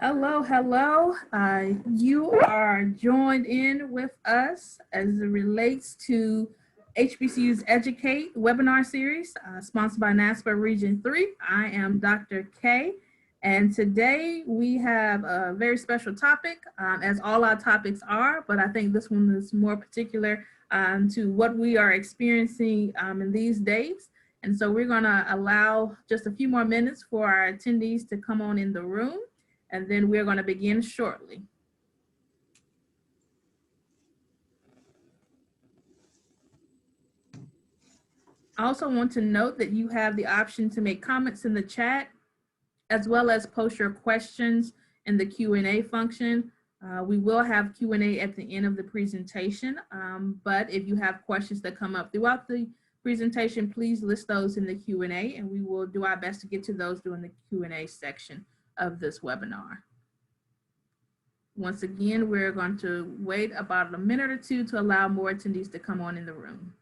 Hello, hello. You are joined in with us as it relates to HBCUs Educate webinar series sponsored by NASPA Region 3. I am Dr. K, and today we have a very special topic, as all our topics are, but I think this one is more particular to what we are experiencing in these days. And so we're going to allow just a few more minutes for our attendees to come on in the room, and then we're going to begin shortly. I also want to note that you have the option to make comments in the chat, as well as post your questions in the Q&A function. We will have Q&A at the end of the presentation, but if you have questions that come up throughout the presentation, please list those in the Q&A, and we will do our best to get to those during the Q&A section of this webinar. Once again, we're going to wait about a minute or two to allow more attendees to come on in the room.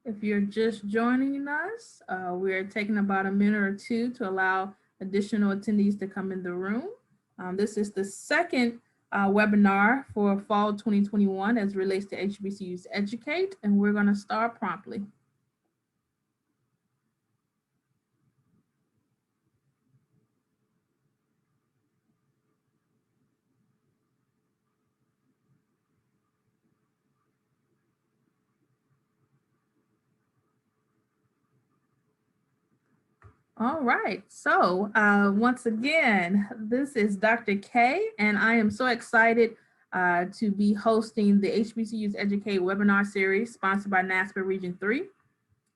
If you're just joining us, we're taking about a minute or two to allow additional attendees to come in the room. This is the second webinar for fall 2021 as relates to HBCUs Educate, and we're going to start promptly. All right, so once again, this is Dr. K, and I am so excited to be hosting the HBCUs Educate webinar series sponsored by NASPA Region 3.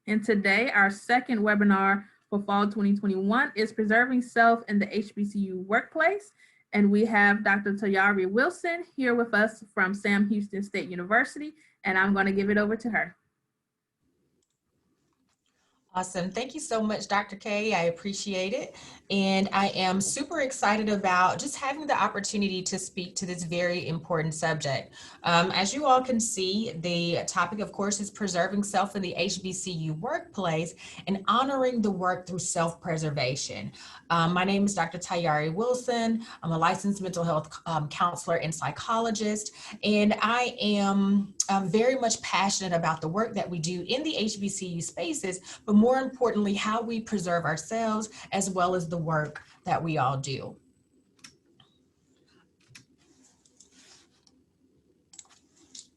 And today, our second webinar for fall 2021 is Preserving Self in the HBCU Workplace. And we have Dr. Tayari Wilson here with us from Sam Houston State University, and I'm going to give it over to her. Awesome. Thank you so much, Dr. K. I appreciate it. And I am super excited about just having the opportunity to speak to this very important subject. As you all can see, the topic, of course, is preserving self in the HBCU workplace and honoring the work through self-preservation. My name is Dr. Tayari Wilson. I'm a licensed mental health counselor and psychologist, and I am very much passionate about the work that we do in the HBCU spaces, but more importantly, how we preserve ourselves as well as the work that we all do.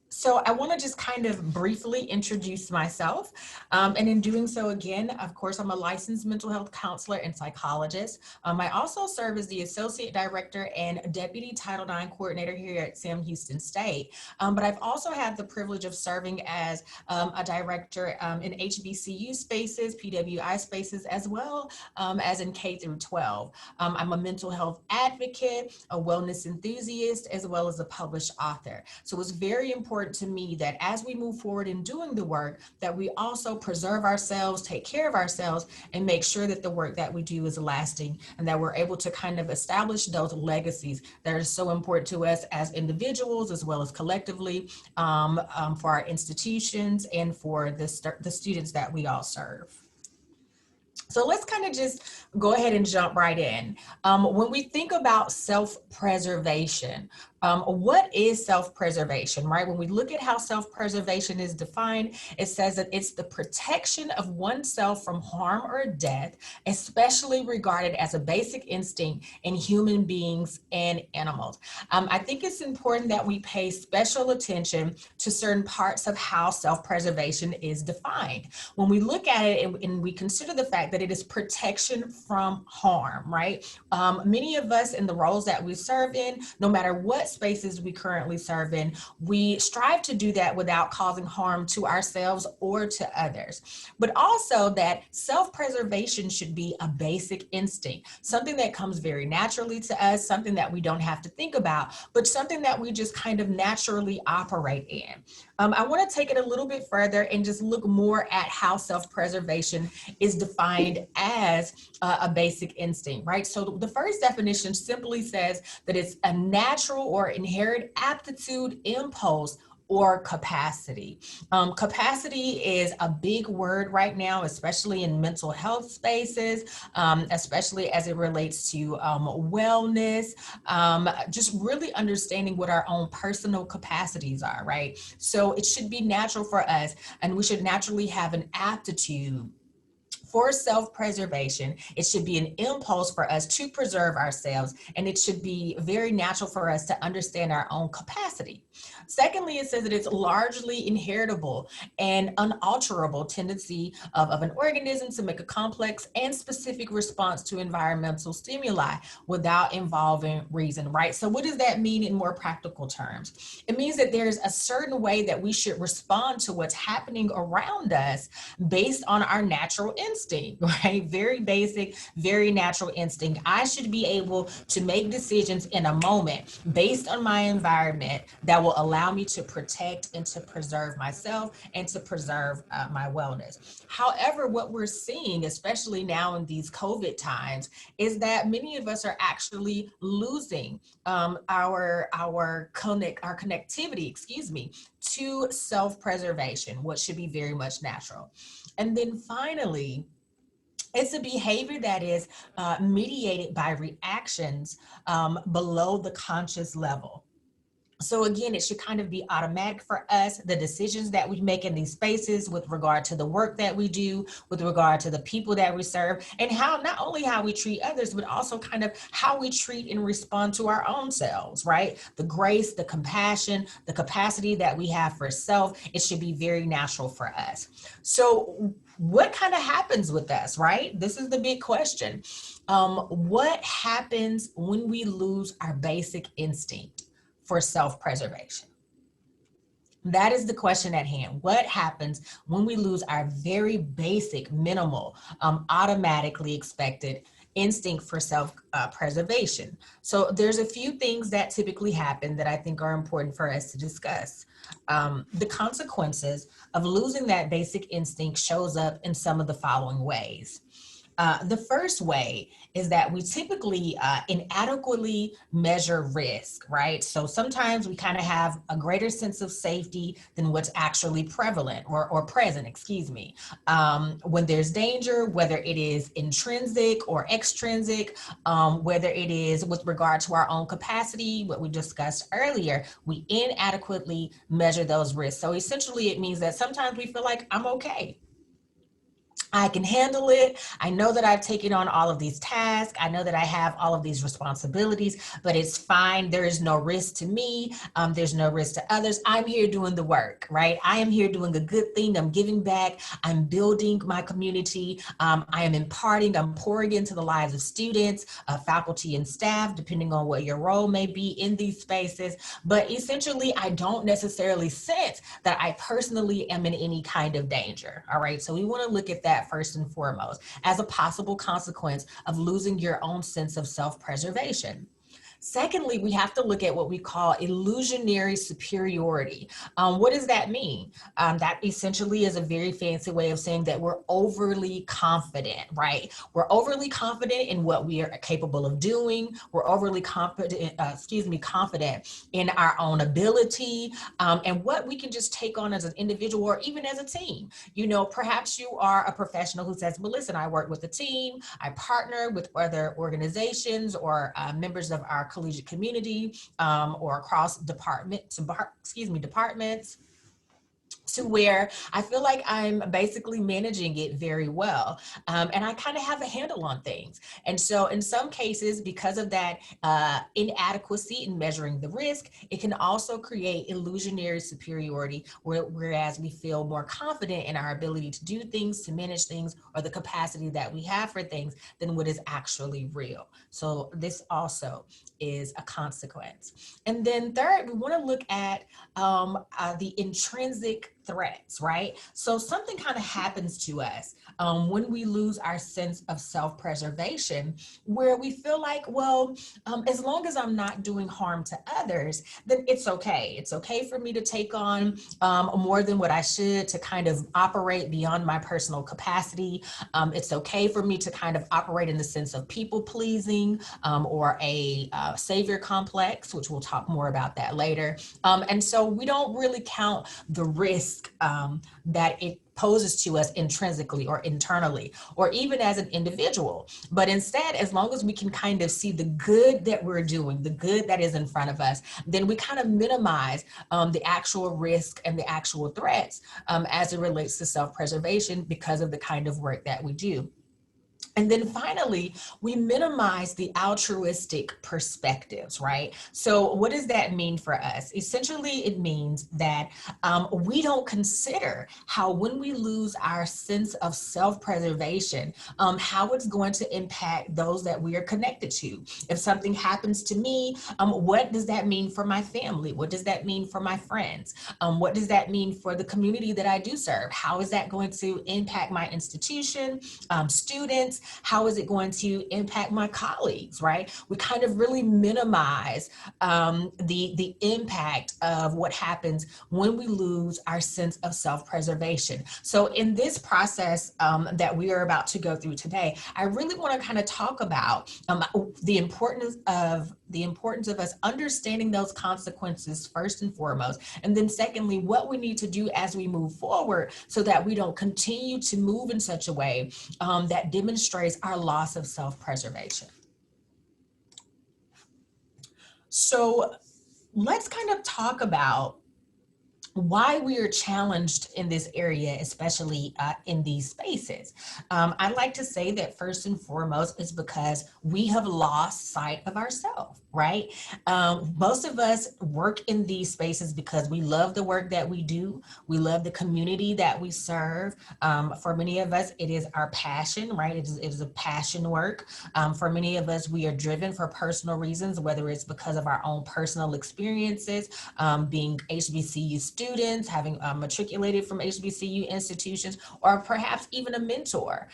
So I want to just kind of briefly introduce myself. And in doing so, again, of course, I'm a licensed mental health counselor and psychologist. I also serve as the Associate Director and Deputy Title IX Coordinator here at Sam Houston State. But I've also had the privilege of serving as a director in HBCU spaces, PWI spaces, as well as in K through 12. I'm a mental health advocate, a wellness enthusiast, as well as a published author. So it's very important to me that as we move forward in doing the work, that we also preserve ourselves, take care of ourselves, and make sure that the work that we do is lasting and that we're able to kind of establish those legacies that are so important to us as individuals as well as collectively for our institutions and for the students that we all serve. So let's kind of just go ahead and jump right in. When we think about self-preservation, what is self-preservation, right? When we look at how self-preservation is defined, it says that it's the protection of oneself from harm or death, especially regarded as a basic instinct in human beings and animals. I think it's important that we pay special attention to certain parts of how self-preservation is defined. When we look at it and we consider the fact that it is protection from harm, right? Many of us in the roles that we serve in, no matter what what spaces we currently serve in, we strive to do that without causing harm to ourselves or to others. But also that self-preservation should be a basic instinct, something that comes very naturally to us, something that we don't have to think about, but something that we just kind of naturally operate in. I want to take it a little bit further and just look more at how self-preservation is defined as a basic instinct, right? So the first definition simply says that it's a natural or inherent aptitude, impulse, or capacity. Capacity is a big word right now, especially in mental health spaces, especially as it relates to wellness, just really understanding what our own personal capacities are, right? So it should be natural for us, and we should naturally have an aptitude for self-preservation. It should be an impulse for us to preserve ourselves, and it should be very natural for us to understand our own capacity. Secondly, it says that it's largely inheritable and unalterable tendency of an organism to make a complex and specific response to environmental stimuli without involving reason, right? So what does that mean in more practical terms? It means that there's a certain way that we should respond to what's happening around us based on our natural instinct, right? Very basic, very natural instinct. I should be able to make decisions in a moment based on my environment that will allow me to protect and to preserve myself and to preserve my wellness. However, what we're seeing, especially now in these COVID times, is that many of us are actually losing our connectivity, to self-preservation, what should be very much natural. And then finally, it's a behavior that is mediated by reactions below the conscious level. So again, it should kind of be automatic for us, the decisions that we make in these spaces with regard to the work that we do, with regard to the people that we serve, and how not only how we treat others, but also kind of how we treat and respond to our own selves, right? The grace, the compassion, the capacity that we have for self, it should be very natural for us. So what kind of happens with us, right? This is the big question. What happens when we lose our basic instinct for self-preservation? That is the question at hand. What happens when we lose our very basic, minimal, automatically expected instinct for self-preservation? So there's a few things that typically happen that I think are important for us to discuss. The consequences of losing that basic instinct shows up in some of the following ways. The first way is that we typically inadequately measure risk, right? So sometimes we kind of have a greater sense of safety than what's actually prevalent or present, when there's danger, whether it is intrinsic or extrinsic, whether it is with regard to our own capacity, what we discussed earlier, we inadequately measure those risks. So essentially it means that sometimes we feel like I'm okay. I can handle it. I know that I've taken on all of these tasks. I know that I have all of these responsibilities, but it's fine. There is no risk to me. There's no risk to others. I'm here doing the work, right? I am here doing a good thing. I'm giving back. I'm building my community. I am imparting. I'm pouring into the lives of students, faculty, and staff, depending on what your role may be in these spaces. But essentially, I don't necessarily sense that I personally am in any kind of danger, all right? So we want to look at that first and foremost as a possible consequence of losing your own sense of self-preservation. Secondly, we have to look at what we call illusionary superiority. What does that mean? That essentially is a very fancy way of saying that we're overly confident, right? We're overly confident in what we are capable of doing. We're overly confident in our own ability and what we can just take on as an individual or even as a team. You know, perhaps you are a professional who says, well, listen, I work with a team, I partner with other organizations or members of our collegiate community or across departments. to where I feel like I'm basically managing it very well. And I kind of have a handle on things. And so in some cases, because of that inadequacy in measuring the risk, it can also create illusionary superiority, whereas we feel more confident in our ability to do things, to manage things, or the capacity that we have for things than what is actually real. So this also is a consequence. And then third, we want to look at the intrinsic threats, right? So something kind of happens to us when we lose our sense of self-preservation, where we feel like, well, as long as I'm not doing harm to others, then it's okay. It's okay for me to take on more than what I should, to kind of operate beyond my personal capacity. It's okay for me to kind of operate in the sense of people pleasing or a savior complex, which we'll talk more about that later. And so we don't really count the risk that it poses to us intrinsically or internally, or even as an individual. But instead, as long as we can kind of see the good that we're doing, the good that is in front of us, then we kind of minimize the actual risk and the actual threats as it relates to self-preservation because of the kind of work that we do. And then finally, we minimize the altruistic perspectives, right? So what does that mean for us? Essentially, it means that we don't consider how when we lose our sense of self-preservation, how it's going to impact those that we are connected to. If something happens to me, what does that mean for my family? What does that mean for my friends? What does that mean for the community that I do serve? How is that going to impact my institution, students? How is it going to impact my colleagues, right? We kind of really minimize the impact of what happens when we lose our sense of self-preservation. So in this process that we are about to go through today, I really want to kind of talk about the importance of us understanding those consequences first and foremost, and then secondly, what we need to do as we move forward so that we don't continue to move in such a way that demonstrates our loss of self-preservation. So let's kind of talk about why we are challenged in this area, especially in these spaces. I like to say that first and foremost is because we have lost sight of ourselves, right? Most of us work in these spaces because we love the work that we do. We love the community that we serve. For many of us, it is our passion, right? It is a passion work. For many of us, we are driven for personal reasons, whether it's because of our own personal experiences, being HBCU students, having matriculated from HBCU institutions, or perhaps even a mentor.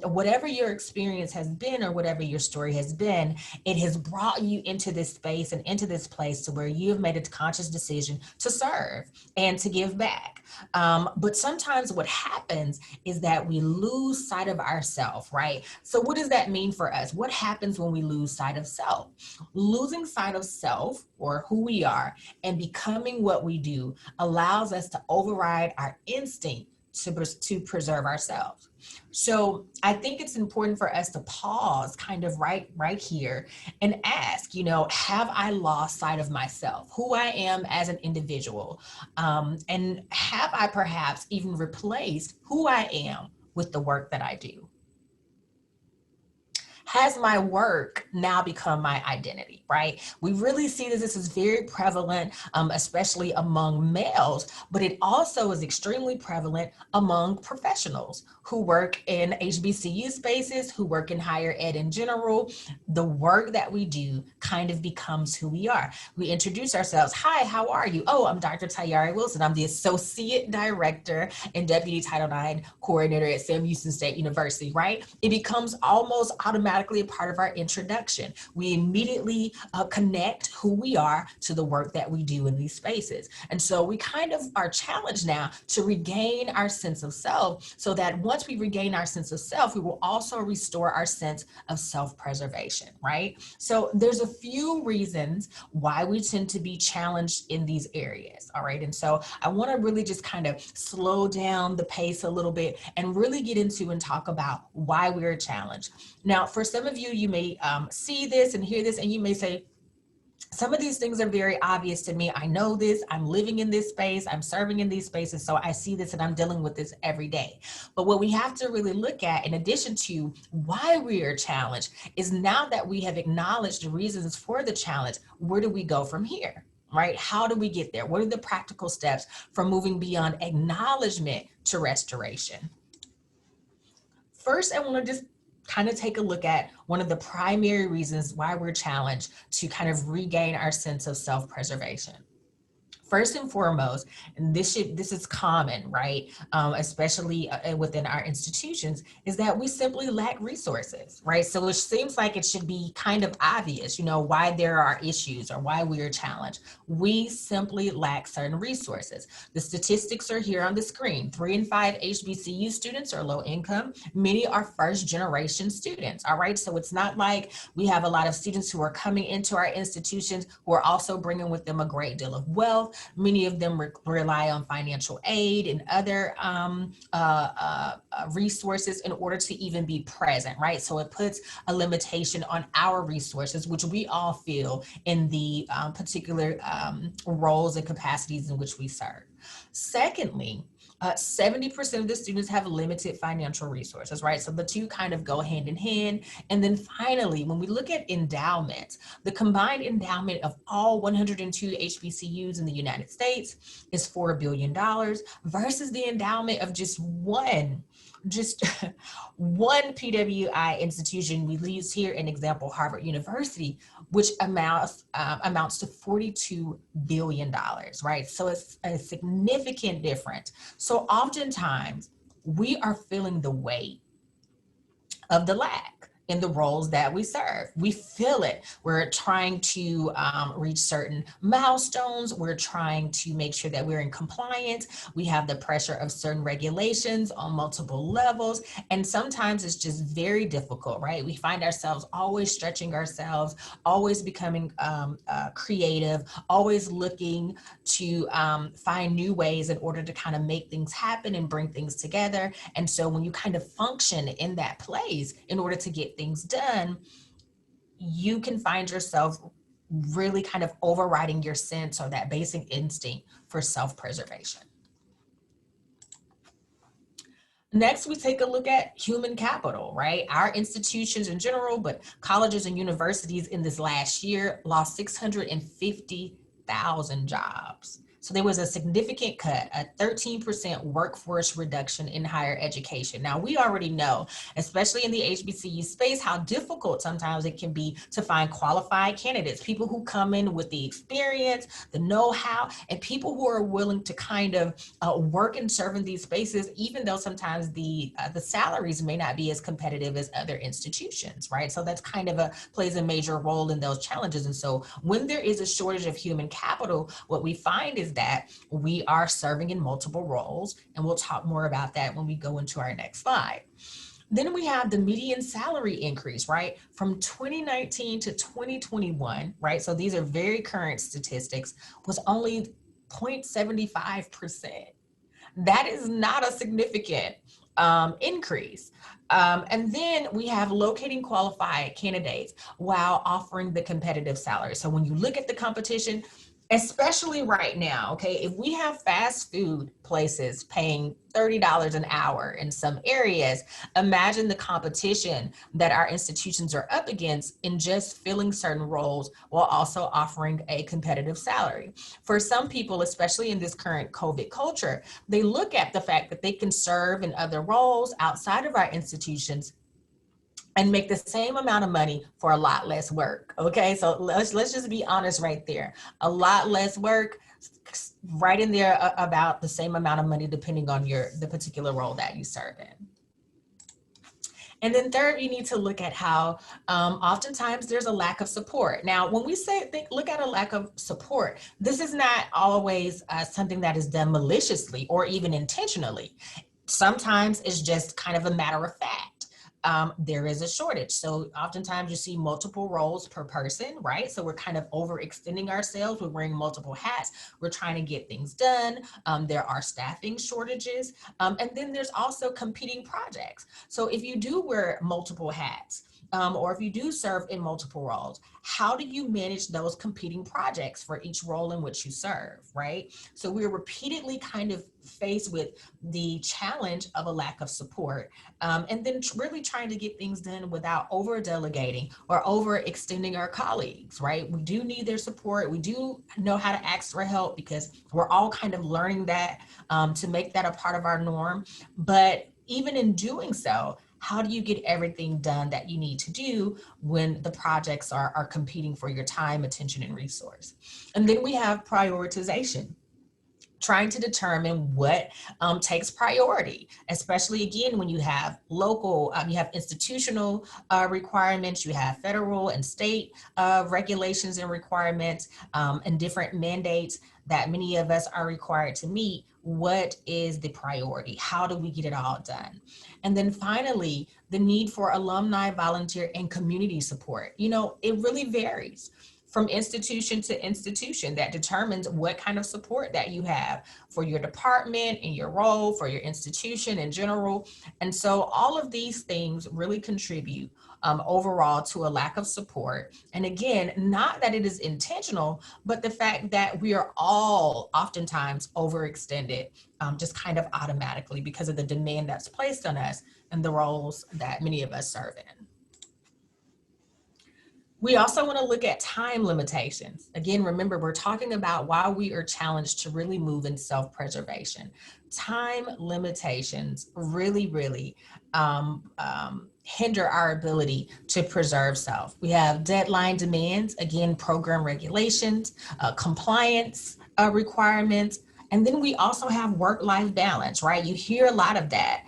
Whatever your experience has been or whatever your story has been, it has brought you into this space and into this place to where you have made a conscious decision to serve and to give back. But sometimes what happens is that we lose sight of ourselves, right? So what does that mean for us? What happens when we lose sight of self? Losing sight of self, or who we are, and becoming what we do allows us to override our instinct to preserve ourselves. So I think it's important for us to pause kind of right here and ask, have I lost sight of myself, who I am as an individual? And have I perhaps even replaced who I am with the work that I do? Has my work now become my identity, right? We really see that this is very prevalent, especially among males, but it also is extremely prevalent among professionals who work in HBCU spaces, who work in higher ed in general. The work that we do kind of becomes who we are. We introduce ourselves. Hi, how are you? Oh, I'm Dr. Tayari Wilson. I'm the Associate Director and Deputy Title IX Coordinator at Sam Houston State University, right? It becomes almost automatically a part of our introduction. We immediately connect who we are to the work that we do in these spaces. And so we kind of are challenged now to regain our sense of self, so that once we regain our sense of self, we will also restore our sense of self-preservation, right? So there's a few reasons why we tend to be challenged in these areas, all right? And so I want to really just kind of slow down the pace a little bit and really get into and talk about why we're challenged. Now, for some of you, you may see this and hear this, and you may say, Some of these things are very obvious to me. I know this, I'm living in this space, I'm serving in these spaces, so I see this and I'm dealing with this every day. But what we have to really look at, in addition to why we are challenged, is now that we have acknowledged the reasons for the challenge, where do we go from here? Right? How do we get there? What are the practical steps for moving beyond acknowledgement to restoration? First, I want to just kind of take a look at one of the primary reasons why we're challenged to kind of regain our sense of self-preservation. First and foremost, and this is common, right? Especially within our institutions, is that we simply lack resources, right? So it seems like it should be kind of obvious, why there are issues or why we are challenged. We simply lack certain resources. The statistics are here on the screen. 3 in 5 HBCU students are low income. Many are first generation students, all right? So it's not like we have a lot of students who are coming into our institutions who are also bringing with them a great deal of wealth. Many of them rely on financial aid and other resources in order to even be present, right? So it puts a limitation on our resources, which we all feel in the particular roles and capacities in which we serve. Secondly, 70% of the students have limited financial resources, right? So the two kind of go hand in hand. And then finally, when we look at endowments, the combined endowment of all 102 HBCUs in the United States is $4 billion versus the endowment of just one PWI institution. We use here an example, Harvard University, which amounts to $42 billion, right? So it's a significant difference. So oftentimes we are feeling the weight of the lack in the roles that we serve. We feel it. We're trying to reach certain milestones. We're trying to make sure that we're in compliance. We have the pressure of certain regulations on multiple levels. And sometimes it's just very difficult, right? We find ourselves always stretching ourselves, always becoming creative, always looking to find new ways in order to kind of make things happen and bring things together. And so when you kind of function in that place in order to get things done, you can find yourself really kind of overriding your sense or that basic instinct for self-preservation. Next, we take a look at human capital, right? Our institutions in general, but colleges and universities in this last year lost 650,000 jobs. So there was a significant cut, a 13% workforce reduction in higher education. Now, we already know, especially in the HBCU space, how difficult sometimes it can be to find qualified candidates, people who come in with the experience, the know-how, and people who are willing to kind of work and serve in these spaces, even though sometimes the salaries may not be as competitive as other institutions, right? So that's kind of plays a major role in those challenges. And so when there is a shortage of human capital, what we find is that we are serving in multiple roles, and we'll talk more about that when we go into our next slide. Then we have the median salary increase, right? From 2019 to 2021, right? So these are very current statistics, was only 0.75%. That is not a significant increase. And then we have locating qualified candidates while offering the competitive salary. So when you look at the competition, especially right now, okay, if we have fast food places paying $30 an hour in some areas, imagine the competition that our institutions are up against in just filling certain roles while also offering a competitive salary. For some people, especially in this current COVID culture, they look at the fact that they can serve in other roles outside of our institutions and make the same amount of money for a lot less work. Okay, so let's just be honest right there. A lot less work, right in there about the same amount of money depending on the particular role that you serve in. And then third, you need to look at how oftentimes there's a lack of support. Now, when we look at a lack of support, this is not always something that is done maliciously or even intentionally. Sometimes it's just kind of a matter of fact. There is a shortage. So oftentimes you see multiple roles per person, right? So we're kind of overextending ourselves. We're wearing multiple hats. We're trying to get things done. There are staffing shortages. And then there's also competing projects. So if you do wear multiple hats, or if you do serve in multiple roles, how do you manage those competing projects for each role in which you serve, right? So we're repeatedly kind of faced with the challenge of a lack of support, and then really trying to get things done without over delegating or overextending our colleagues, right? We do need their support. We do know how to ask for help because we're all kind of learning that, to make that a part of our norm. But even in doing so, how do you get everything done that you need to do when the projects are competing for your time, attention, and resource? And then we have prioritization, trying to determine what takes priority, especially again, when you have local, you have institutional requirements, you have federal and state regulations and requirements, and different mandates that many of us are required to meet. What is the priority? How do we get it all done? And then finally, the need for alumni, volunteer, and community support. You know, it really varies from institution to institution. That determines what kind of support that you have for your department and your role, for your institution in general. And so all of these things really contribute overall to a lack of support. And again, not that it is intentional, but the fact that we are all oftentimes overextended, just kind of automatically because of the demand that's placed on us and the roles that many of us serve in. We also want to look at time limitations. Again, remember, we're talking about why we are challenged to really move in self-preservation. Time limitations really hinder our ability to preserve self. We have deadline demands, again, program regulations, compliance requirements, and then we also have work-life balance, right? You hear a lot of that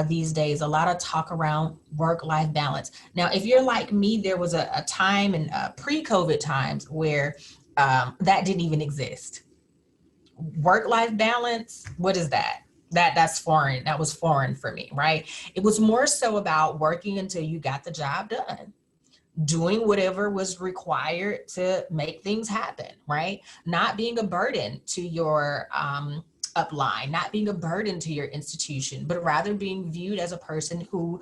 these days, a lot of talk around work-life balance. Now, if you're like me, there was a time in pre-COVID times where that didn't even exist. Work-life balance, what is that? That's foreign. That was foreign for me, right? It was more so about working until you got the job done, doing whatever was required to make things happen, right? Not being a burden to your upline, not being a burden to your institution, but rather being viewed as a person who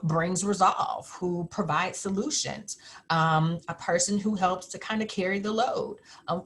brings resolve, who provides solutions, a person who helps to kind of carry the load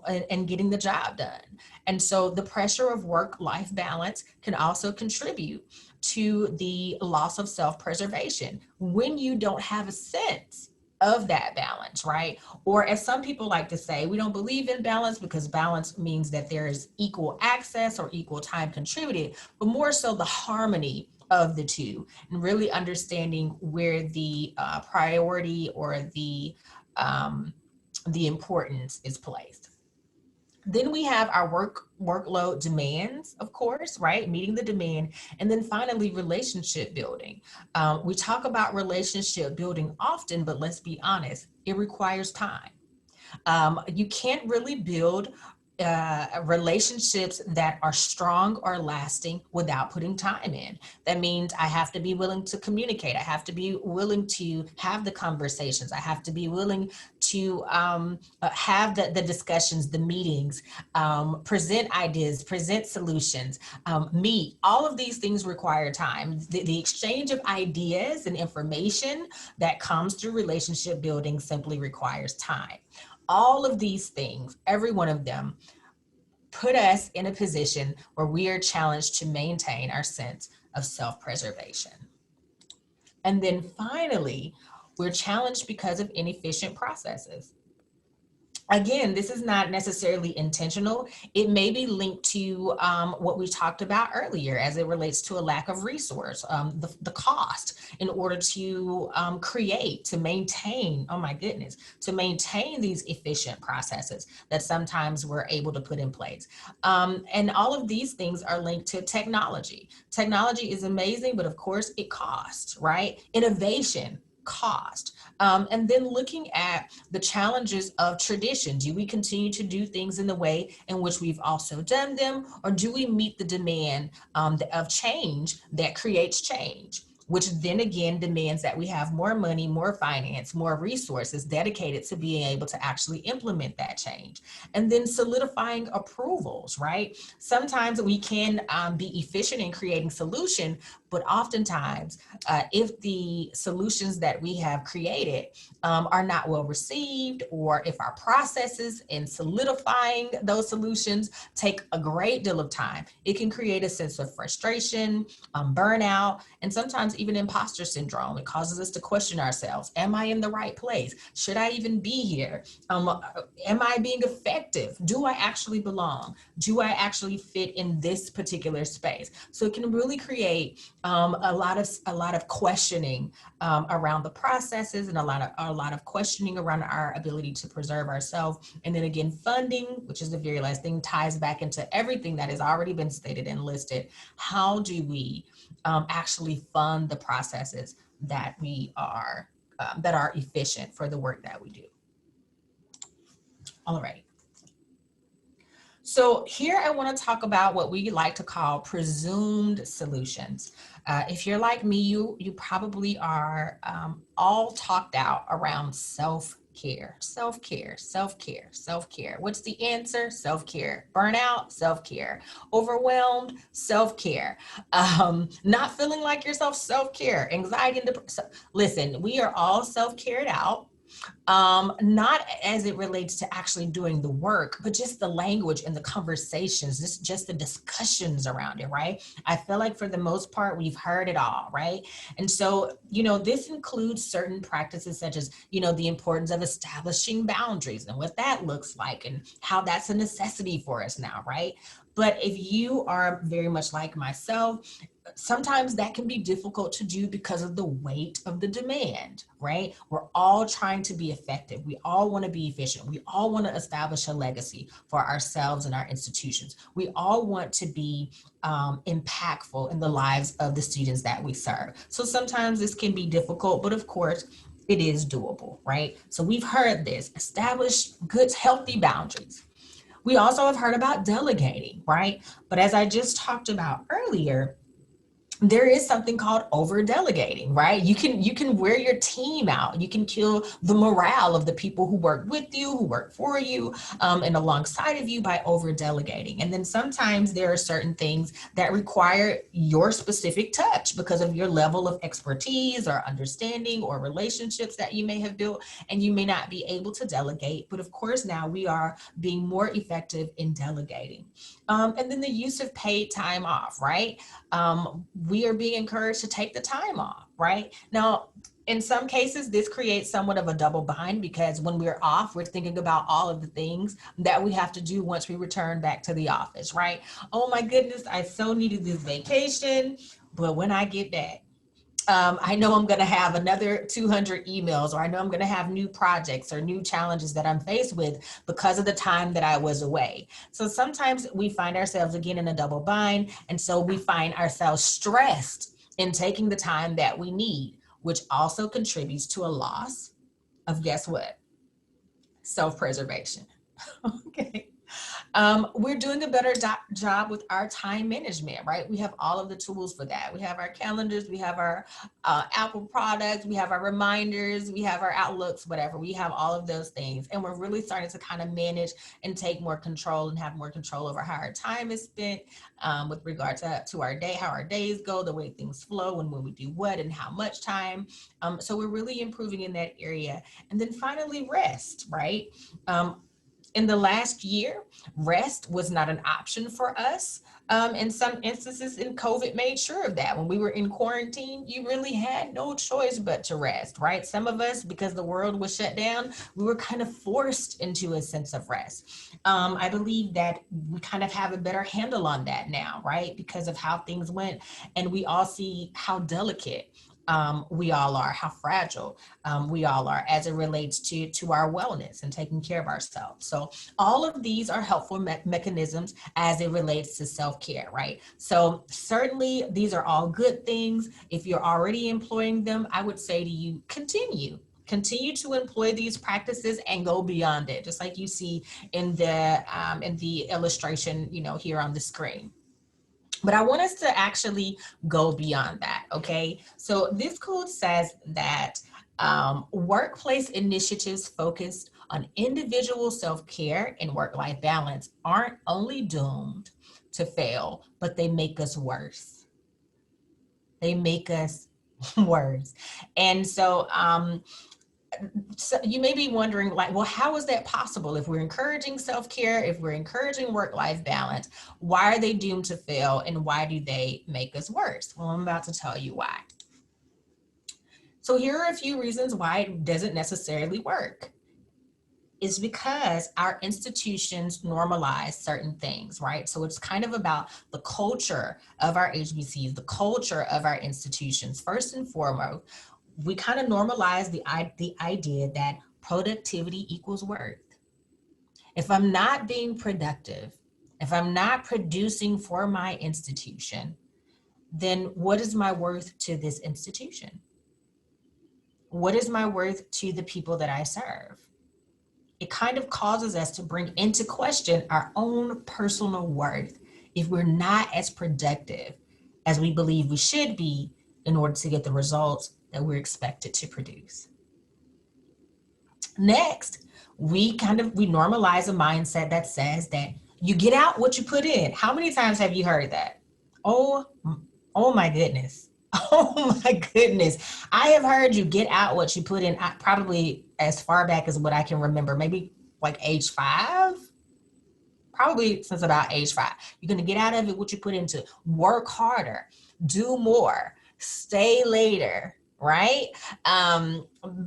and getting the job done. And so the pressure of work-life balance can also contribute to the loss of self-preservation when you don't have a sense of that balance, right? Or as some people like to say, we don't believe in balance because balance means that there is equal access or equal time contributed, but more so the harmony of the two and really understanding where the priority or the importance is placed. Then we have our workload demands, of course, right? Meeting the demand. And then finally, relationship building. We talk about relationship building often, but let's be honest, it requires time. You can't really build relationships that are strong or lasting without putting time in. That means I have to be willing to communicate. I have to be willing to have the conversations. I have to be willing to have the discussions, the meetings, present ideas, present solutions, meet. All of these things require time. The exchange of ideas and information that comes through relationship building simply requires time. All of these things, every one of them, put us in a position where we are challenged to maintain our sense of self-preservation. And then finally, we're challenged because of inefficient processes. Again, this is not necessarily intentional. It may be linked to what we talked about earlier as it relates to a lack of resource, the cost in order to create, to maintain, oh my goodness, to maintain these efficient processes that sometimes we're able to put in place. And all of these things are linked to technology. Technology is amazing, but of course it costs, right? Innovation, cost. And then looking at the challenges of tradition. Do we continue to do things in the way in which we've also done them, or do we meet the demand of change that creates change? which then again demands that we have more money, more finance, more resources dedicated to being able to actually implement that change. And then solidifying approvals, right? Sometimes we can be efficient in creating solution, but oftentimes if the solutions that we have created are not well received, or if our processes in solidifying those solutions take a great deal of time, it can create a sense of frustration, burnout, and sometimes even imposter syndrome. It causes us to question ourselves. Am I in the right place? Should I even be here? Am I being effective? Do I actually belong? Do I actually fit in this particular space? So it can really create a lot of questioning around the processes, and a lot of questioning around our ability to preserve ourselves. And then again, funding, which is the very last thing, ties back into everything that has already been stated and listed. How do we actually fund the processes that that are efficient for the work that we do? All right. So here I want to talk about what we like to call presumed solutions. If you're like me, you probably are all talked out around self-care, self-care, self-care, self-care. What's the answer? Self-care. Burnout? Self-care. Overwhelmed? Self-care. Not feeling like yourself? Self-care. Anxiety and depression. Listen, we are all self-cared out. Not as it relates to actually doing the work, but just the language and the conversations, just the discussions around it, right? I feel like for the most part, we've heard it all, right? And so, this includes certain practices such as, the importance of establishing boundaries and what that looks like and how that's a necessity for us now, right? But if you are very much like myself, sometimes that can be difficult to do because of the weight of the demand, right? We're all trying to be effective. We all want to be efficient. We all want to establish a legacy for ourselves and our institutions. We all want to be impactful in the lives of the students that we serve. So sometimes this can be difficult, but of course, it is doable, right? So we've heard this: establish good, healthy boundaries. We also have heard about delegating, right? But as I just talked about earlier, there is something called over delegating, right? You can wear your team out. You can kill the morale of the people who work with you, who work for you, and alongside of you by over delegating. And then sometimes there are certain things that require your specific touch because of your level of expertise or understanding or relationships that you may have built, and you may not be able to delegate. But of course, now we are being more effective in delegating. And then the use of paid time off, right? We are being encouraged to take the time off, right? Now, in some cases, this creates somewhat of a double bind because when we're off, we're thinking about all of the things that we have to do once we return back to the office, right? Oh my goodness, I so needed this vacation, but when I get back, I know I'm going to have another 200 emails, or I know I'm going to have new projects or new challenges that I'm faced with because of the time that I was away. So sometimes we find ourselves again in a double bind. And so we find ourselves stressed in taking the time that we need, which also contributes to a loss of, guess what? Self-preservation. Okay. We're doing a better job with our time management, right? We have all of the tools for that. We have our calendars, we have our Apple products, we have our reminders, we have our Outlooks, whatever. We have all of those things. And we're really starting to kind of manage and take more control and have more control over how our time is spent with regard to our day, how our days go, the way things flow, and when we do what and how much time. So we're really improving in that area. And then finally, rest, right? In the last year, rest was not an option for us. In some instances, and COVID made sure of that. When we were in quarantine, you really had no choice but to rest, right? Some of us, because the world was shut down, we were kind of forced into a sense of rest. I believe that we kind of have a better handle on that now, right? Because of how things went, and we all see how delicate we all are, how fragile we all are as it relates to our wellness and taking care of ourselves. So all of these are helpful mechanisms as it relates to self-care, right? So certainly these are all good things. If you're already employing them, I would say to you, continue to employ these practices and go beyond it, just like you see in the illustration, here on the screen. But I want us to actually go beyond that, okay? So this code says that workplace initiatives focused on individual self-care and work-life balance aren't only doomed to fail, but they make us worse. They make us worse. And so you may be wondering, like, well, how is that possible? If we're encouraging self-care, if we're encouraging work-life balance, why are they doomed to fail, and why do they make us worse? Well, I'm about to tell you why. So here are a few reasons why it doesn't necessarily work. Is because our institutions normalize certain things, right? So it's kind of about the culture of our HBCUs, the culture of our institutions. First and foremost, we kind of normalize the idea that productivity equals worth. If I'm not being productive, if I'm not producing for my institution, then what is my worth to this institution? What is my worth to the people that I serve? It kind of causes us to bring into question our own personal worth if we're not as productive as we believe we should be in order to get the results that we're expected to produce. Next, we normalize a mindset that says that you get out what you put in. How many times have you heard that? Oh, oh my goodness. Oh my goodness. I have heard you get out what you put in probably as far back as what I can remember, maybe like age 5. Probably since about age 5. You're going to get out of it what you put into. Work harder, do more, stay later, right?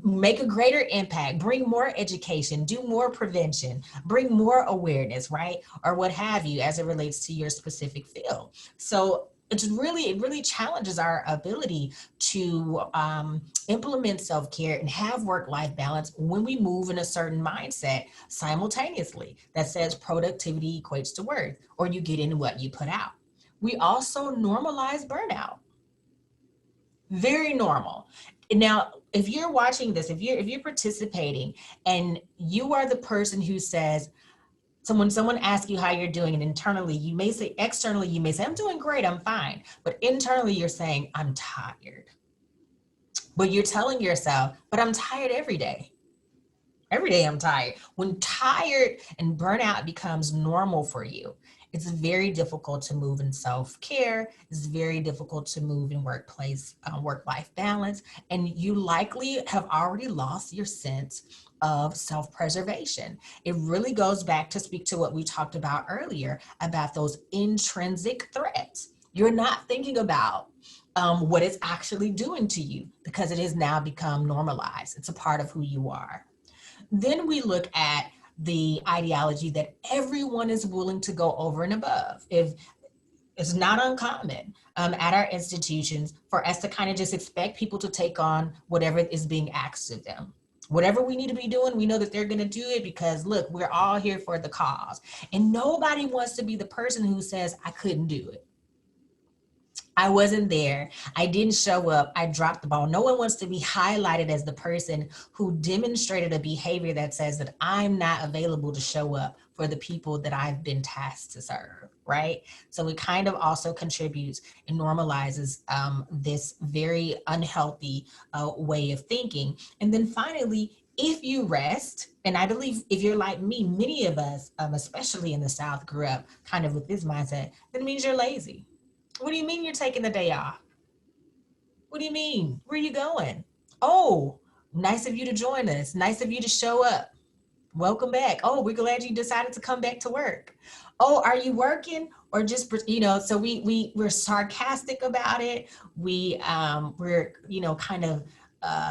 Make a greater impact, bring more education, do more prevention, bring more awareness, right? Or what have you as it relates to your specific field. So it really challenges our ability to implement self-care and have work-life balance when we move in a certain mindset simultaneously that says productivity equates to worth, or you get into what you put out. We also normalize burnout. Very normal. Now, if you're watching this, if you're participating and you are the person who says, someone asks you how you're doing, and externally you may say, I'm doing great, I'm fine. But internally you're saying, I'm tired. But you're telling yourself, but I'm tired every day. Every day I'm tired. When tired and burnout becomes normal for you, it's very difficult to move in self-care. It's very difficult to move in work-life balance. And you likely have already lost your sense of self-preservation. It really goes back to speak to what we talked about earlier about those intrinsic threats. You're not thinking about what it's actually doing to you because it has now become normalized. It's a part of who you are. Then we look at the ideology that everyone is willing to go over and above. If it's not uncommon at our institutions for us to kind of just expect people to take on whatever is being asked of them. Whatever we need to be doing, we know that they're going to do it because, look, we're all here for the cause. And nobody wants to be the person who says, I couldn't do it. I wasn't there. I didn't show up. I dropped the ball. No one wants to be highlighted as the person who demonstrated a behavior that says that I'm not available to show up for the people that I've been tasked to serve, right? So it kind of also contributes and normalizes this very unhealthy way of thinking. And then finally, if you rest, and I believe if you're like me, many of us, especially in the South, grew up kind of with this mindset, that means you're lazy. What do you mean you're taking the day off? What do you mean? Where are you going? Oh, nice of you to join us. Nice of you to show up. Welcome back. Oh, we're glad you decided to come back to work. Oh, are you working or just, so we're sarcastic about it. We're, kind of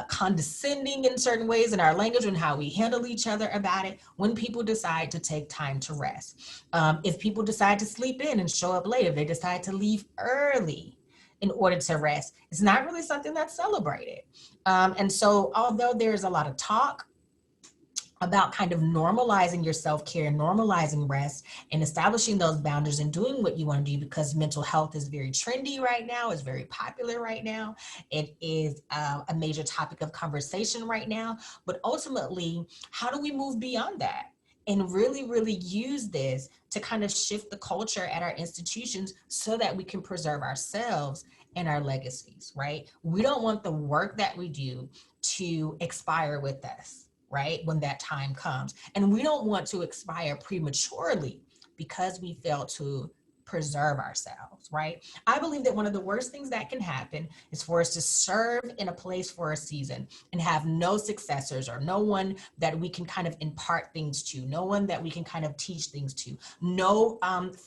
condescending in certain ways in our language and how we handle each other about it when people decide to take time to rest. If people decide to sleep in and show up late, if they decide to leave early in order to rest, it's not really something that's celebrated. And so although there's a lot of talk about kind of normalizing your self-care, normalizing rest, and establishing those boundaries and doing what you want to do, because mental health is very trendy right now, it's very popular right now. It is a major topic of conversation right now. But ultimately, how do we move beyond that? and really, really use this to kind of shift the culture at our institutions so that we can preserve ourselves and our legacies, right? We don't want the work that we do to expire with us, right? When that time comes. And we don't want to expire prematurely because we fail to preserve ourselves, right? I believe that one of the worst things that can happen is for us to serve in a place for a season and have no successors or no one that we can kind of impart things to, no one that we can kind of teach things to, no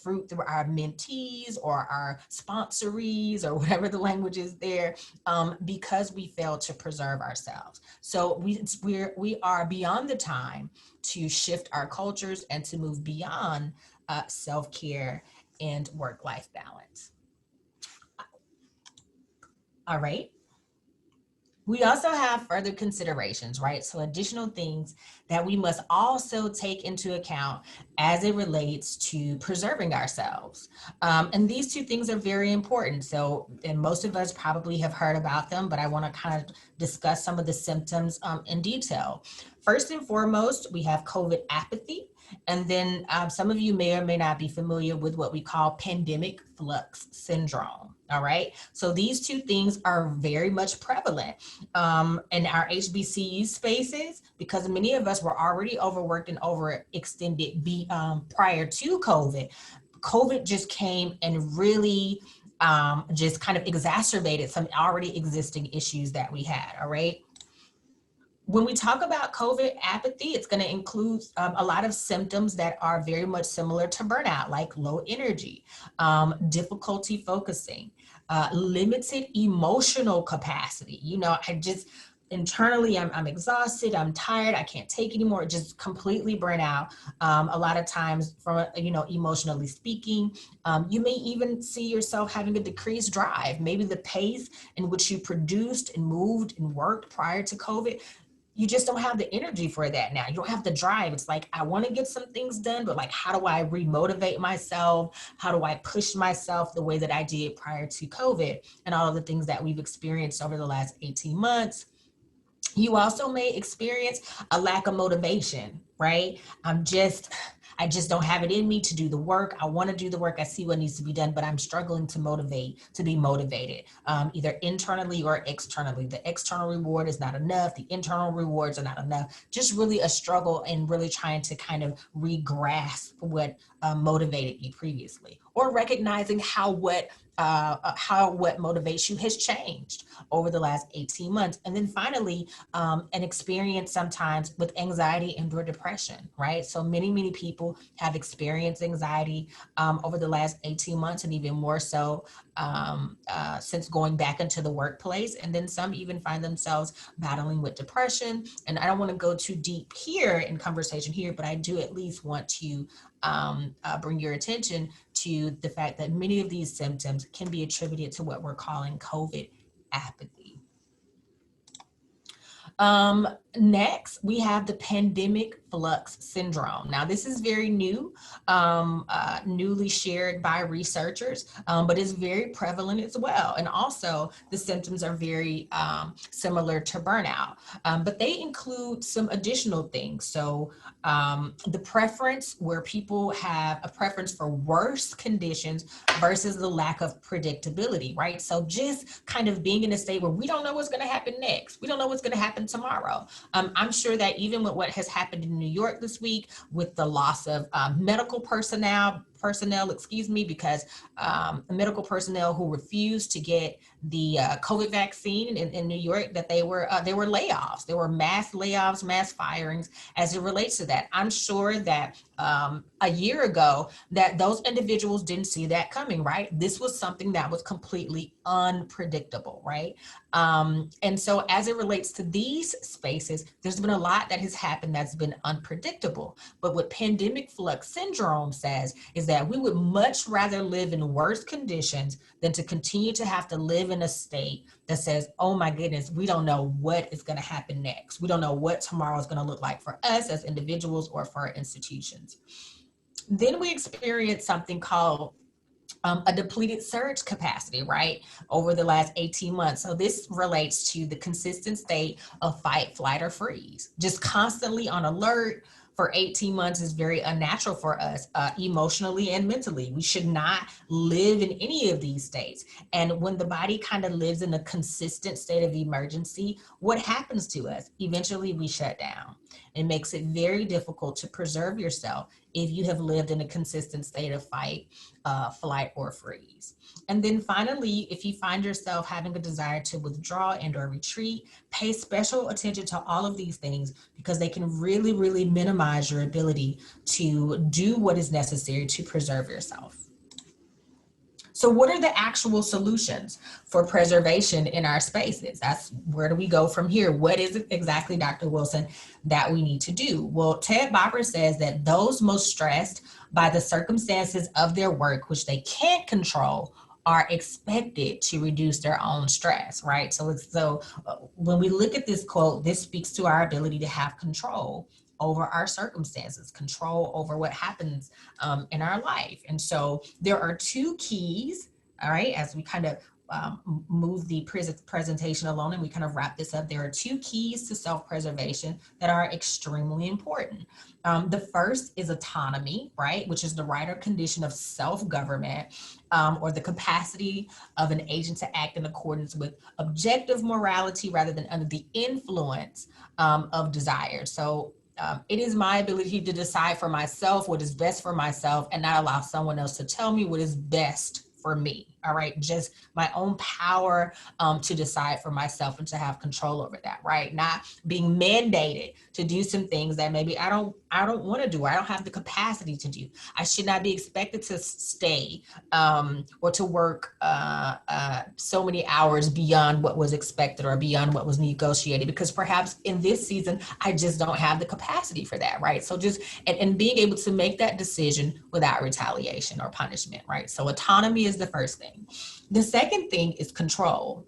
fruit through our mentees or our sponsorees or whatever the language is there, because we fail to preserve ourselves. So we are beyond the time to shift our cultures and to move beyond self-care and work-life balance. All right. We also have further considerations, right? So additional things that we must also take into account as it relates to preserving ourselves. And these two things are very important. So, and most of us probably have heard about them, but I want to kind of discuss some of the symptoms in detail. First and foremost, we have COVID apathy. And then some of you may or may not be familiar with what we call pandemic flux syndrome. All right. So these two things are very much prevalent in our HBCU spaces because many of us were already overworked and overextended prior to COVID. COVID just came and really just kind of exacerbated some already existing issues that we had. All right. When we talk about COVID apathy, it's going to include a lot of symptoms that are very much similar to burnout, like low energy, difficulty focusing, limited emotional capacity. You know, I just internally, I'm exhausted, I'm tired, I can't take anymore, just completely burn out. A lot of times from, emotionally speaking, you may even see yourself having a decreased drive. Maybe the pace in which you produced and moved and worked prior to COVID, you just don't have the energy for that now. You don't have the drive. It's like, I want to get some things done, but like, how do I remotivate myself? How do I push myself the way that I did prior to COVID and all of the things that we've experienced over the last 18 months? You also may experience a lack of motivation, right? I just don't have it in me to do the work. I want to do the work. I see what needs to be done, but I'm struggling to be motivated, either internally or externally. The external reward is not enough. The internal rewards are not enough. Just really a struggle and really trying to kind of re-grasp what motivated you previously, or recognizing how what motivates you has changed over the last 18 months. And then finally, an experience sometimes with anxiety and or depression, right? So many people have experienced anxiety over the last 18 months and even more so since going back into the workplace. And then some even find themselves battling with depression. And I don't want to go too deep here in conversation here, but I do at least want to bring your attention to the fact that many of these symptoms can be attributed to what we're calling COVID apathy. Next, we have the pandemic flux syndrome. Now, this is very new, newly shared by researchers, but it's very prevalent as well. And also, the symptoms are very similar to burnout, but they include some additional things. So, the preference where people have a preference for worse conditions versus the lack of predictability, right? So, just kind of being in a state where we don't know what's going to happen next. We don't know what's going to happen tomorrow. I'm sure that even with what has happened in New York this week with the loss of medical personnel, because medical personnel who refused to get the COVID vaccine in New York, that they were layoffs. There were mass layoffs, mass firings as it relates to that. I'm sure that a year ago that those individuals didn't see that coming, right? This was something that was completely unpredictable, right? And so as it relates to these spaces, there's been a lot that has happened that's been unpredictable. But what pandemic flux syndrome says is that we would much rather live in worse conditions than to continue to have to live in a state that says, oh my goodness, we don't know what is going to happen next. We don't know what tomorrow is going to look like for us as individuals or for our institutions. Then we experience something called a depleted surge capacity, right, over the last 18 months. So this relates to the consistent state of fight, flight, or freeze, just constantly on alert, for 18 months is very unnatural for us, emotionally and mentally. We should not live in any of these states. And when the body kind of lives in a consistent state of emergency, what happens to us? Eventually we shut down. It makes it very difficult to preserve yourself if you have lived in a consistent state of fight, flight, or freeze. And then finally, if you find yourself having a desire to withdraw and or retreat, pay special attention to all of these things, because they can really, really minimize your ability to do what is necessary to preserve yourself. So what are the actual solutions for preservation in our spaces? That's where do we go from here? What is it exactly, Dr. Wilson, that we need to do? Well, Ted Bopper says that those most stressed by the circumstances of their work, which they can't control, are expected to reduce their own stress, right? So when we look at this quote, this speaks to our ability to have control over our circumstances, control over what happens in our life. And so there are two keys, all right, as we kind of move the presentation along and we kind of wrap this up. There are two keys to self-preservation that are extremely important. The first is autonomy, right, which is the right or condition of self-government, or the capacity of an agent to act in accordance with objective morality rather than under the influence of desire. So it is my ability to decide for myself what is best for myself and not allow someone else to tell me what is best for me. All right, just my own power to decide for myself and to have control over that, right? Not being mandated to do some things that maybe I don't want to do, or I don't have the capacity to do. I should not be expected to stay or to work so many hours beyond what was expected or beyond what was negotiated, because perhaps in this season I just don't have the capacity for that, right? So just and being able to make that decision without retaliation or punishment, right? So autonomy is the first thing. The second thing is control,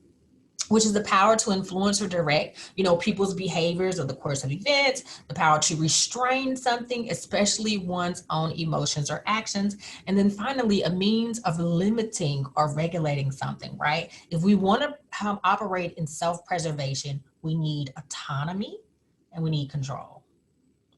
which is the power to influence or direct, people's behaviors or the course of events, the power to restrain something, especially one's own emotions or actions. And then finally, a means of limiting or regulating something, right? If we want to operate in self-preservation, we need autonomy and we need control.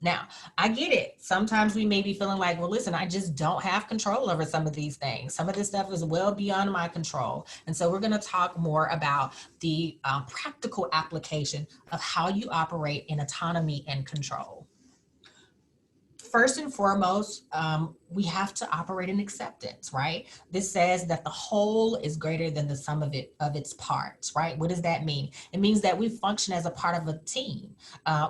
Now, I get it. Sometimes we may be feeling like, well, listen, I just don't have control over some of these things. Some of this stuff is well beyond my control. And so we're going to talk more about the practical application of how you operate in autonomy and control. First and foremost, we have to operate in acceptance, right? This says that the whole is greater than the sum of its parts, right? What does that mean? It means that we function as a part of a team.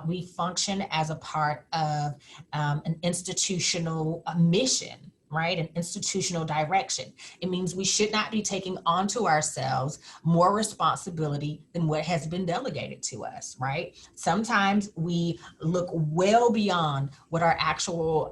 We function as a part of an institutional mission, right? An institutional direction. It means we should not be taking onto ourselves more responsibility than what has been delegated to us, right? Sometimes we look well beyond what our actual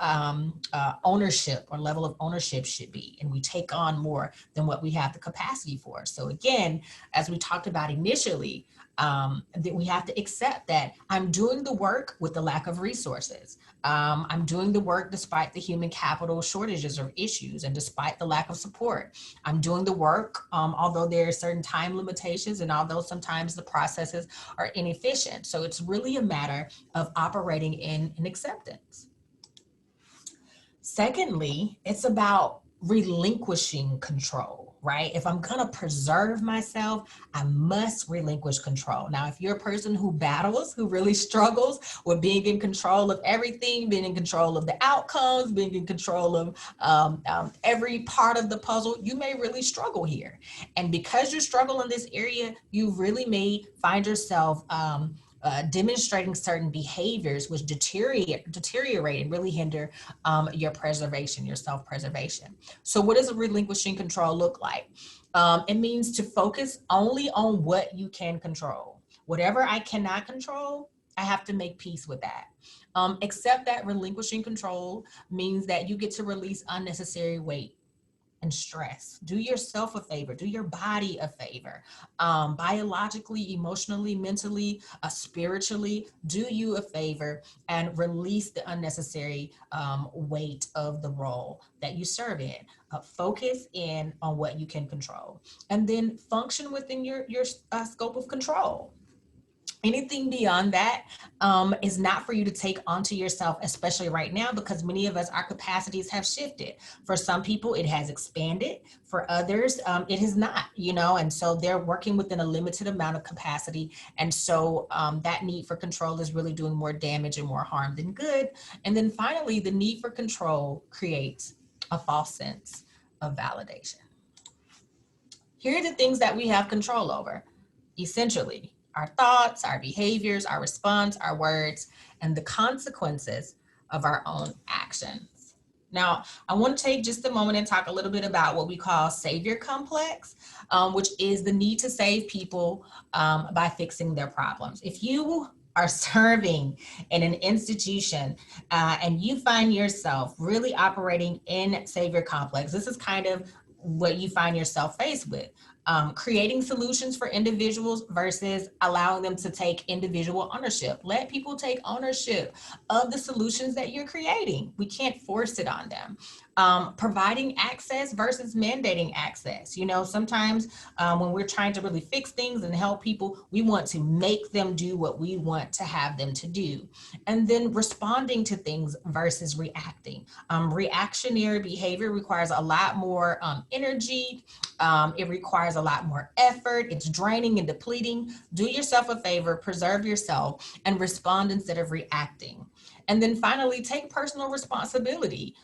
ownership or level of ownership should be, and we take on more than what we have the capacity for. So again, as we talked about initially, that we have to accept that I'm doing the work with the lack of resources. I'm doing the work despite the human capital shortages or issues and despite the lack of support. I'm doing the work, although there are certain time limitations and although sometimes the processes are inefficient. So it's really a matter of operating in acceptance. Secondly, it's about relinquishing control, right? If I'm gonna preserve myself, I must relinquish control. Now, if you're a person who battles, who really struggles with being in control of everything, being in control of the outcomes, being in control of every part of the puzzle, you may really struggle here. And because you struggle in this area, you really may find yourself demonstrating certain behaviors which deteriorate and really hinder your preservation, your self-preservation. So what does a relinquishing control look like? It means to focus only on what you can control. Whatever I cannot control, I have to make peace with that. Accept that relinquishing control means that you get to release unnecessary weight and stress. Do yourself a favor, do your body a favor. Biologically, emotionally, mentally, spiritually, do you a favor and release the unnecessary weight of the role that you serve in. Focus in on what you can control and then function within your scope of control. Anything beyond that is not for you to take onto yourself, especially right now, because many of us, our capacities have shifted. For some people, it has expanded. For others, it has not, you know, and so they're working within a limited amount of capacity. And so that need for control is really doing more damage and more harm than good. And then finally, the need for control creates a false sense of validation. Here are the things that we have control over, essentially: our thoughts, our behaviors, our response, our words, and the consequences of our own actions. Now, I want to take just a moment and talk a little bit about what we call savior complex, which is the need to save people by fixing their problems. If you are serving in an institution and you find yourself really operating in savior complex, this is kind of what you find yourself faced with. Creating solutions for individuals versus allowing them to take individual ownership. Let people take ownership of the solutions that you're creating. We can't force it on them. Providing access versus mandating access. You know, sometimes when we're trying to really fix things and help people, we want to make them do what we want to have them to do. And then responding to things versus reacting. Reactionary behavior requires a lot more energy. It requires a lot more effort. It's draining and depleting. Do yourself a favor, preserve yourself, and respond instead of reacting. And then finally, take personal responsibility,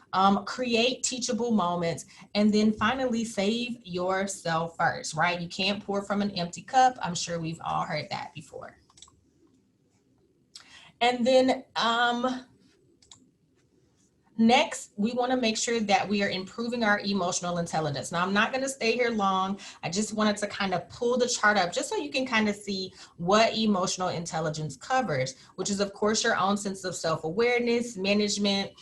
create teachable moments, and then finally, save yourself first, right? You can't pour from an empty cup. I'm sure we've all heard that before. And then next, we want to make sure that we are improving our emotional intelligence. Now, I'm not going to stay here long. I just wanted to kind of pull the chart up just so you can kind of see what emotional intelligence covers, which is, of course, your own sense of self-awareness, management,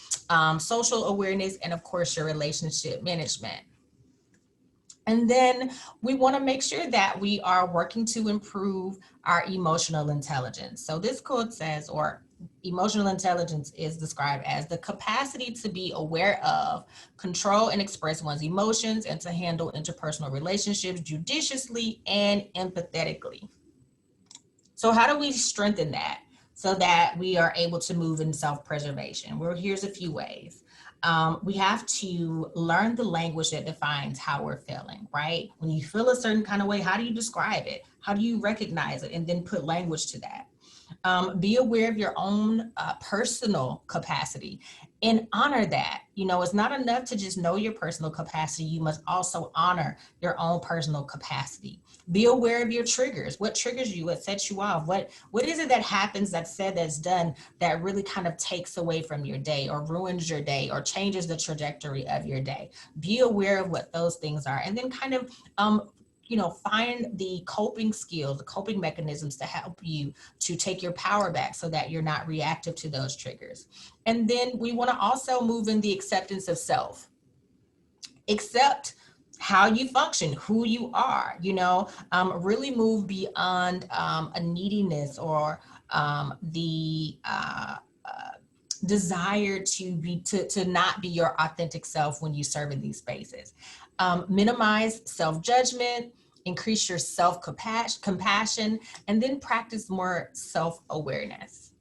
social awareness, and, of course, your relationship management. And then we want to make sure that we are working to improve our emotional intelligence. So this quote says, or emotional intelligence is described as the capacity to be aware of, control, and express one's emotions, and to handle interpersonal relationships judiciously and empathetically. So how do we strengthen that so that we are able to move in self-preservation? Well, here's a few ways. We have to learn the language that defines how we're feeling, right? When you feel a certain kind of way, how do you describe it? How do you recognize it? And then put language to that. Be aware of your own personal capacity and honor that. You know, it's not enough to just know your personal capacity. You must also honor your own personal capacity. Be aware of your triggers. What triggers you? What sets you off? What is it that happens, that's said, that's done, that really kind of takes away from your day or ruins your day or changes the trajectory of your day? Be aware of what those things are, and then kind of you know, find the coping skills, the coping mechanisms to help you to take your power back so that you're not reactive to those triggers. And then we want to also move in the acceptance of self. Accept how you function, who you are, you know, really move beyond a neediness or the desire to not be your authentic self when you serve in these spaces. Minimize self-judgment, increase your self-compassion, and then practice more self-awareness.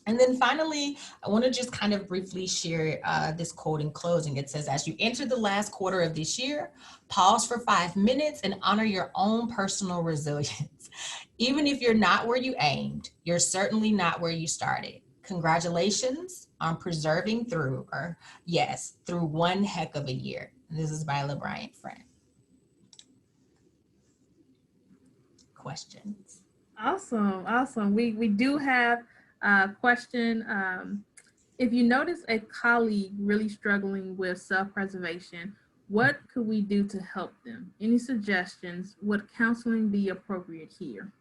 And then finally, I want to just kind of briefly share this quote in closing. It says, as you enter the last quarter of this year, pause for 5 minutes and honor your own personal resilience. Even if you're not where you aimed, you're certainly not where you started. Congratulations on persevering through, or yes, through one heck of a year. And this is by LeBryant Friend. Questions? Awesome, awesome. We do have a question. If you notice a colleague really struggling with self-preservation, what could we do to help them? Any suggestions? Would counseling be appropriate here?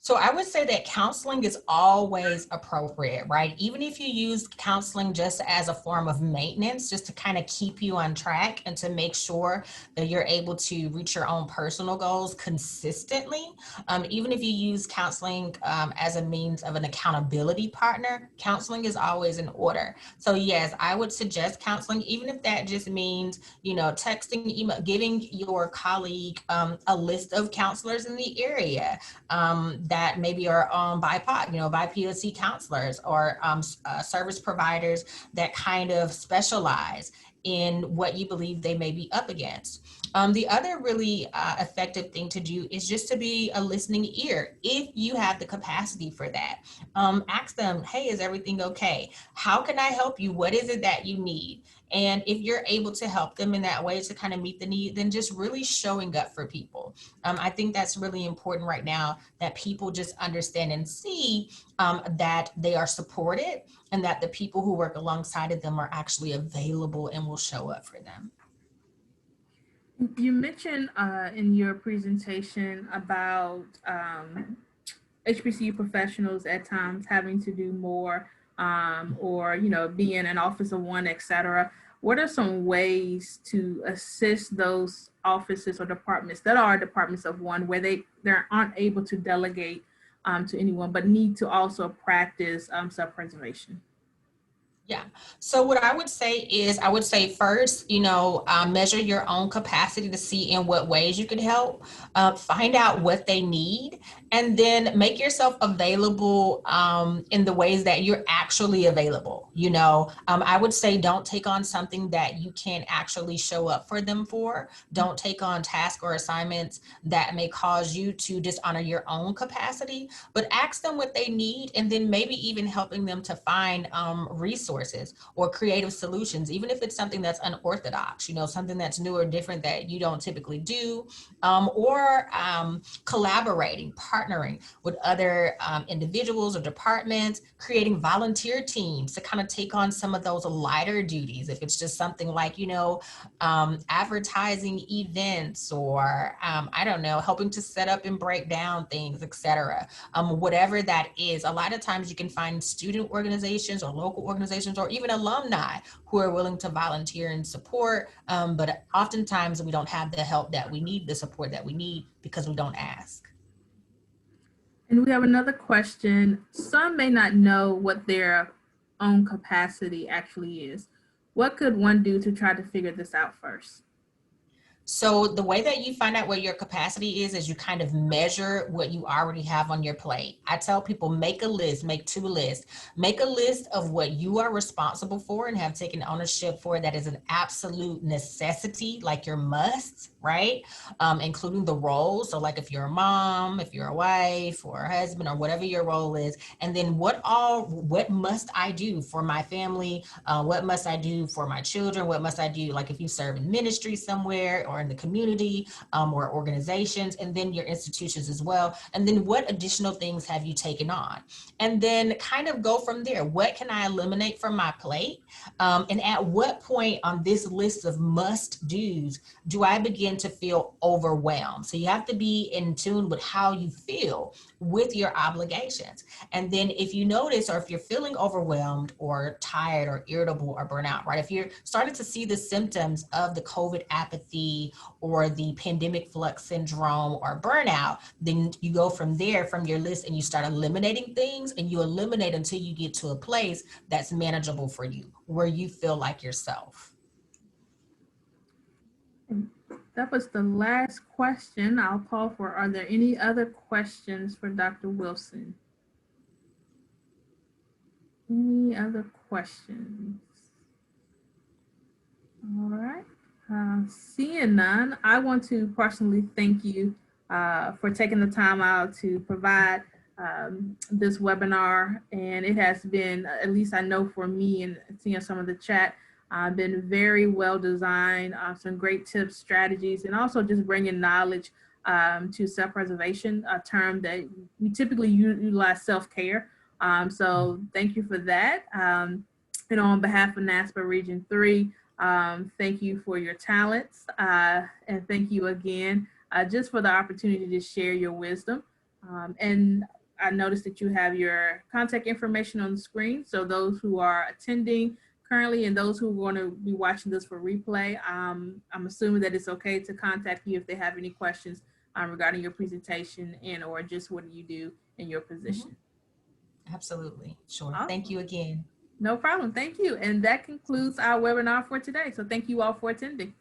So I would say that counseling is always appropriate, right? Even if you use counseling just as a form of maintenance, just to kind of keep you on track and to make sure that you're able to reach your own personal goals consistently. Even if you use counseling as a means of an accountability partner, counseling is always in order. So yes, I would suggest counseling, even if that just means, texting, email, giving your colleague a list of counselors in the area that maybe are BIPOC, BIPOC counselors or service providers that kind of specialize in what you believe they may be up against. The other really effective thing to do is just to be a listening ear if you have the capacity for that. Ask them, hey, is everything okay? How can I help you? What is it that you need? And if you're able to help them in that way to kind of meet the need, then just really showing up for people. I think that's really important right now, that people just understand and see that they are supported and that the people who work alongside of them are actually available and will show up for them. You mentioned in your presentation about HBCU professionals at times having to do more or, be in an office of one, et cetera. What are some ways to assist those offices or departments that are departments of one where they aren't able to delegate to anyone, but need to also practice self-preservation? Yeah. So what I would say is, I would say first, measure your own capacity to see in what ways you can help. Find out what they need, and then make yourself available in the ways that you're actually available. I would say don't take on something that you can't actually show up for them for. Don't take on tasks or assignments that may cause you to dishonor your own capacity, but ask them what they need, and then maybe even helping them to find resources or creative solutions, even if it's something that's unorthodox, something that's new or different that you don't typically do, or collaborating, partnering with other individuals or departments, creating volunteer teams to kind of take on some of those lighter duties. If it's just something like, advertising events or, I don't know, helping to set up and break down things, etc. Whatever that is, a lot of times you can find student organizations or local organizations or even alumni who are willing to volunteer and support. But oftentimes we don't have the help that we need, the support that we need, because we don't ask. And we have another question. Some may not know what their own capacity actually is. What could one do to try to figure this out first? So the way that you find out what your capacity is you kind of measure what you already have on your plate. I tell people, make a list, make two lists. Make a list of what you are responsible for and have taken ownership for that is an absolute necessity, like your must, right? Including the roles. So like if you're a mom, if you're a wife or a husband or whatever your role is. And then what must I do for my family? What must I do for my children? What must I do? Like if you serve in ministry somewhere or in the community or organizations, and then your institutions as well. And then what additional things have you taken on? And then kind of go from there. What can I eliminate from my plate? And at what point on this list of must do's do I begin to feel overwhelmed? So you have to be in tune with how you feel with your obligations. And then if you notice, or if you're feeling overwhelmed or tired or irritable or burnout, right? If you're starting to see the symptoms of the COVID apathy or the pandemic flux syndrome or burnout, then you go from there, from your list, and you start eliminating things, and you eliminate until you get to a place that's manageable for you, where you feel like yourself. That was the last question. I'll call for, are there any other questions for Dr. Wilson? Any other questions? All right. Seeing none, I want to personally thank you for taking the time out to provide this webinar. And it has been, at least I know for me and seeing some of the chat, been very well designed, some great tips, strategies, and also just bringing knowledge to self-preservation, a term that we typically utilize self-care. So thank you for that. And on behalf of NASPA Region 3, thank you for your talents, and thank you again just for the opportunity to share your wisdom. And I noticed that you have your contact information on the screen. So those who are attending currently and those who are going to be watching this for replay, I'm assuming that it's okay to contact you if they have any questions regarding your presentation and or just what do you do in your position. Absolutely. Sure. Awesome. Thank you again. No problem. Thank you. And that concludes our webinar for today. So thank you all for attending.